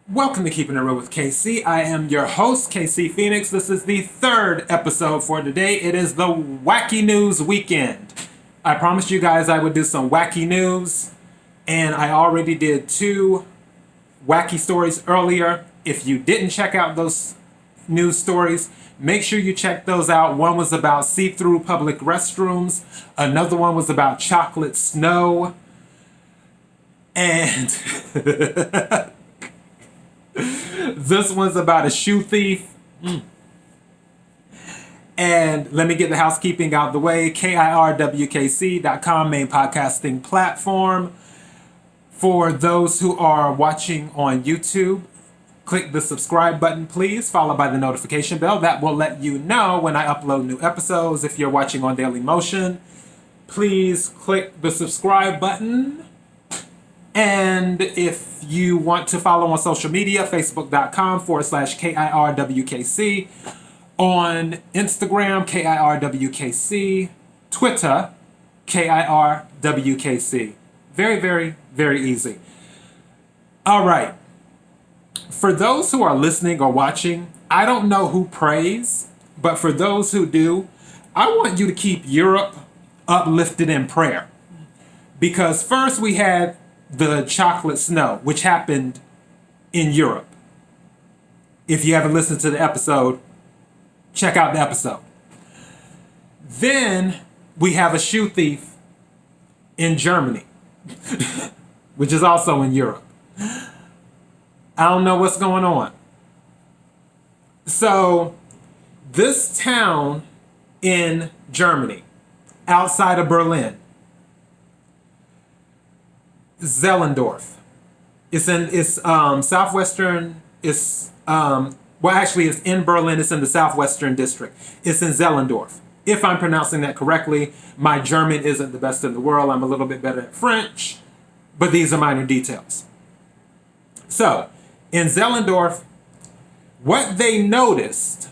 Welcome to Keeping It Real with KC. I am your host, KC Phoenix. This is the third episode for today. It is the Wacky News weekend. I promised you guys I would do some wacky news, and I already did two wacky stories earlier. If you didn't check out those news stories, make sure you check those out. One was about see-through public restrooms. Another one was about chocolate snow. And this one's about a shoe thief. And let me get the housekeeping out of the way. KIRWKC.com, main podcasting platform. For those who are watching on YouTube, click the subscribe button, please, followed by the notification bell. That will let you know when I upload new episodes. If you're watching on Daily Motion, please click the subscribe button. And if you want to follow on social media, facebook.com/KIRWKC, on Instagram, KIRWKC, Twitter, KIRWKC. Very, very, very easy. All right. For those who are listening or watching, I don't know who prays, but for those who do, I want you to keep Europe uplifted in prayer. Because first we had the chocolate snow, which happened in Europe. If you haven't listened to the episode, check out the episode. Then we have a shoe thief in Germany, which is also in Europe. I don't know what's going on. So this town in Germany, outside of Berlin, Zellendorf. It's southwestern. It's in Berlin. It's in the southwestern district. It's in Zellendorf. If I'm pronouncing that correctly, my German isn't the best in the world. I'm a little bit better at French, but these are minor details. So, in Zellendorf, what they noticed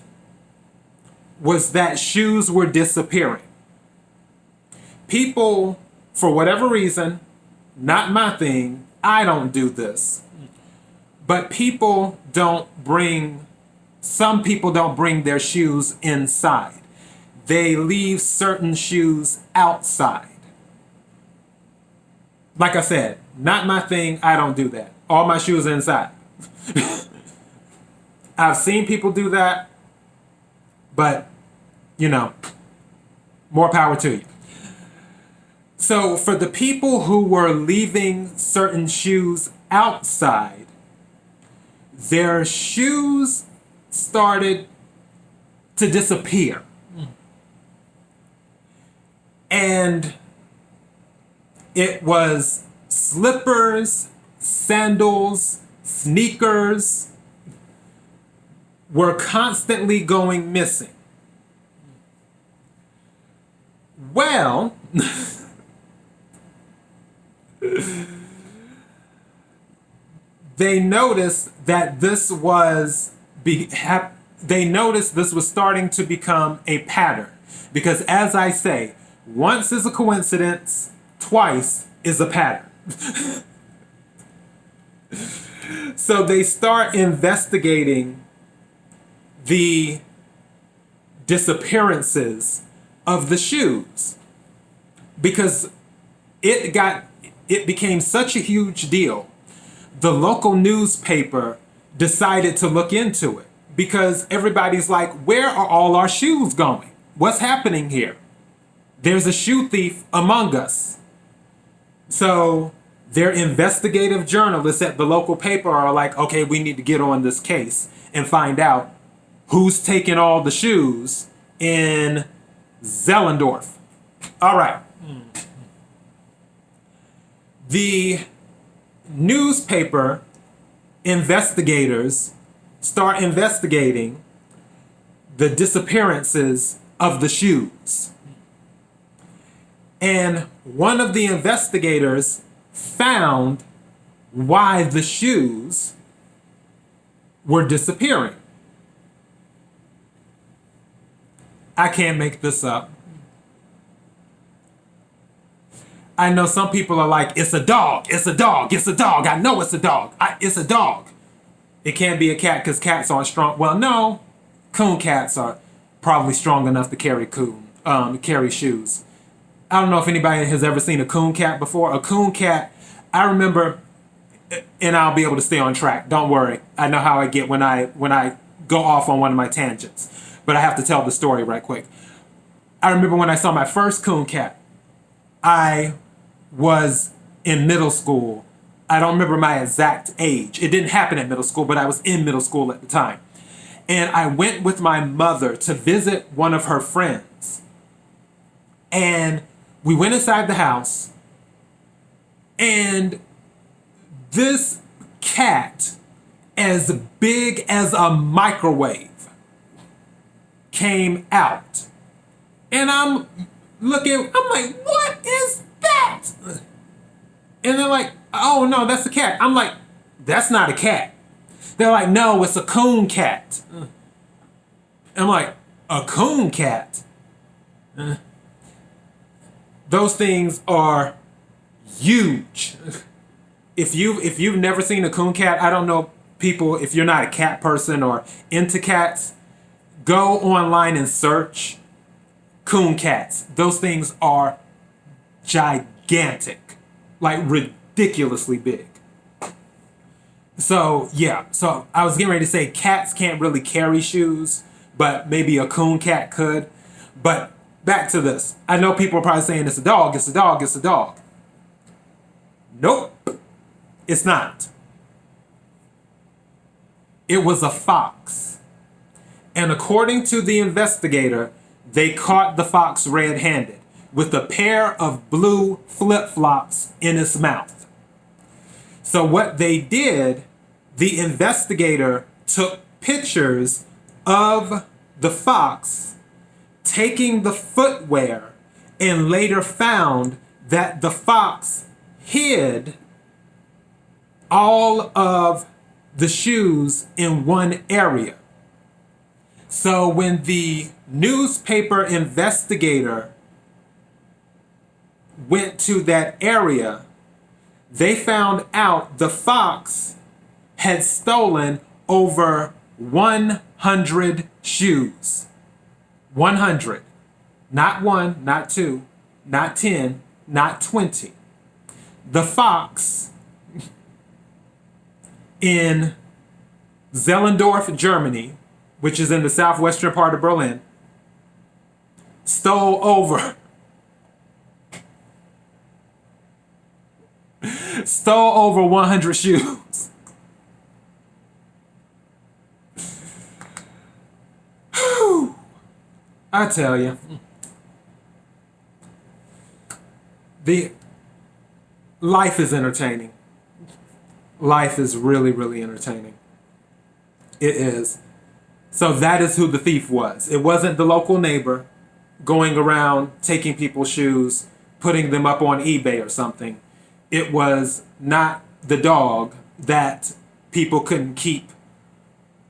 was that shoes were disappearing. People, for whatever reason, not my thing, I don't do this. But some people don't bring their shoes inside. They leave certain shoes outside. Like I said, not my thing, I don't do that. All my shoes are inside. I've seen people do that, but, more power to you. So for the people who were leaving certain shoes outside, their shoes started to disappear. And it was slippers, sandals, sneakers were constantly going missing. Well, they noticed that this was starting to become a pattern. Because as I say, once is a coincidence, twice is a pattern. So they start investigating the disappearances of the shoes. Because it became such a huge deal. The local newspaper decided to look into it because everybody's like, where are all our shoes going? What's happening here? There's a shoe thief among us. So their investigative journalists at the local paper are like, okay, we need to get on this case and find out who's taking all the shoes in Zellendorf. All right. The newspaper investigators start investigating the disappearances of the shoes. And one of the investigators found why the shoes were disappearing. I can't make this up. I know some people are like, it's a dog, it's a dog, it's a dog. I know it's a dog. It's a dog. It can't be a cat because cats aren't strong. Well, no, coon cats are probably strong enough to carry shoes. I don't know if anybody has ever seen a coon cat before. A coon cat, I remember, and I'll be able to stay on track. Don't worry. I know how I get when I go off on one of my tangents. But I have to tell the story right quick. I remember when I saw my first coon cat. I was in middle school. I don't remember my exact age. It didn't happen at middle school, but I was in middle school at the time. And I went with my mother to visit one of her friends. And we went inside the house, and this cat, as big as a microwave, came out. And I'm like, what is that? And they're like, oh no, that's a cat. I'm like, that's not a cat. They're like, no, it's a coon cat. I'm like, a coon cat? Those things are huge. If you've never seen a coon cat, I don't know people, if you're not a cat person or into cats, go online and search coon cats. Those things are gigantic, like ridiculously big. So yeah, so I was getting ready to say cats can't really carry shoes, but maybe a coon cat could. But back to this. I know people are probably saying it's a dog, it's a dog, it's a dog. Nope, it's not. It was a fox. And according to the investigator, they caught the fox red-handed with a pair of blue flip-flops in its mouth. So what they did, the investigator took pictures of the fox taking the footwear and later found that the fox hid all of the shoes in one area. So when the newspaper investigator went to that area, they found out the fox had stolen over 100 shoes. 100. Not one, not two, not 10, not 20. The fox in Zellendorf, Germany, which is in the southwestern part of Berlin, stole over 100 shoes. I tell you, the life is entertaining. Life is really, really entertaining. It is. So that is who the thief was. It wasn't the local neighbor going around taking people's shoes, putting them up on eBay or something. It was not the dog that people couldn't keep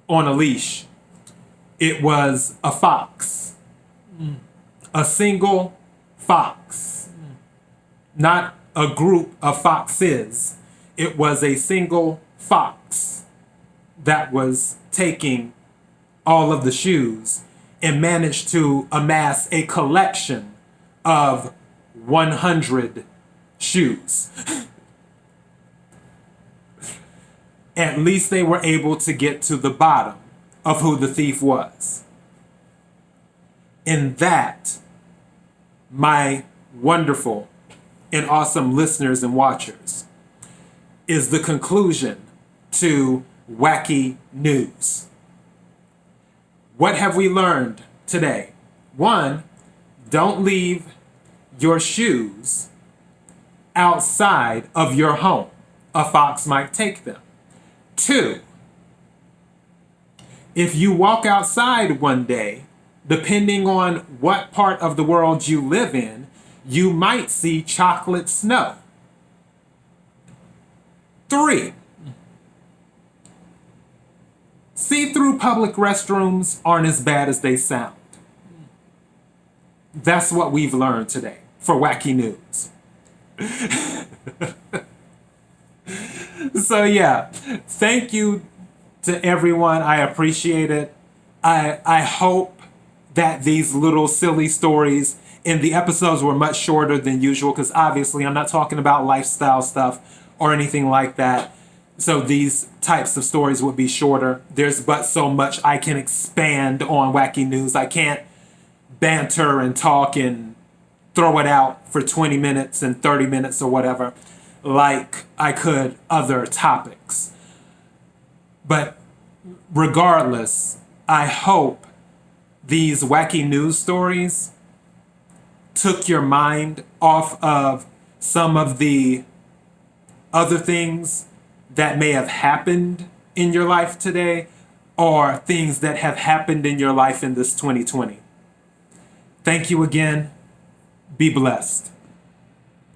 on a leash. It was a fox. A single fox. Not a group of foxes. It was a single fox that was taking all of the shoes and managed to amass a collection of 100 shoes. At least they were able to get to the bottom of who the thief was. And that, my wonderful and awesome listeners and watchers, is the conclusion to Wacky News. What have we learned today? 1, don't leave your shoes outside of your home. A fox might take them. 2, if you walk outside one day, depending on what part of the world you live in, you might see chocolate snow. 3, see-through public restrooms aren't as bad as they sound. That's what we've learned today for Wacky News. So yeah, thank you to everyone. I appreciate it. I hope that these little silly stories in the episodes were much shorter than usual, because obviously I'm not talking about lifestyle stuff or anything like that. So these types of stories would be shorter. There's but so much I can expand on Wacky News. I can't banter and talk and throw it out for 20 minutes and 30 minutes or whatever like I could other topics. But regardless, I hope these Wacky News stories took your mind off of some of the other things that may have happened in your life today, or things that have happened in your life in this 2020. Thank you again. Be blessed.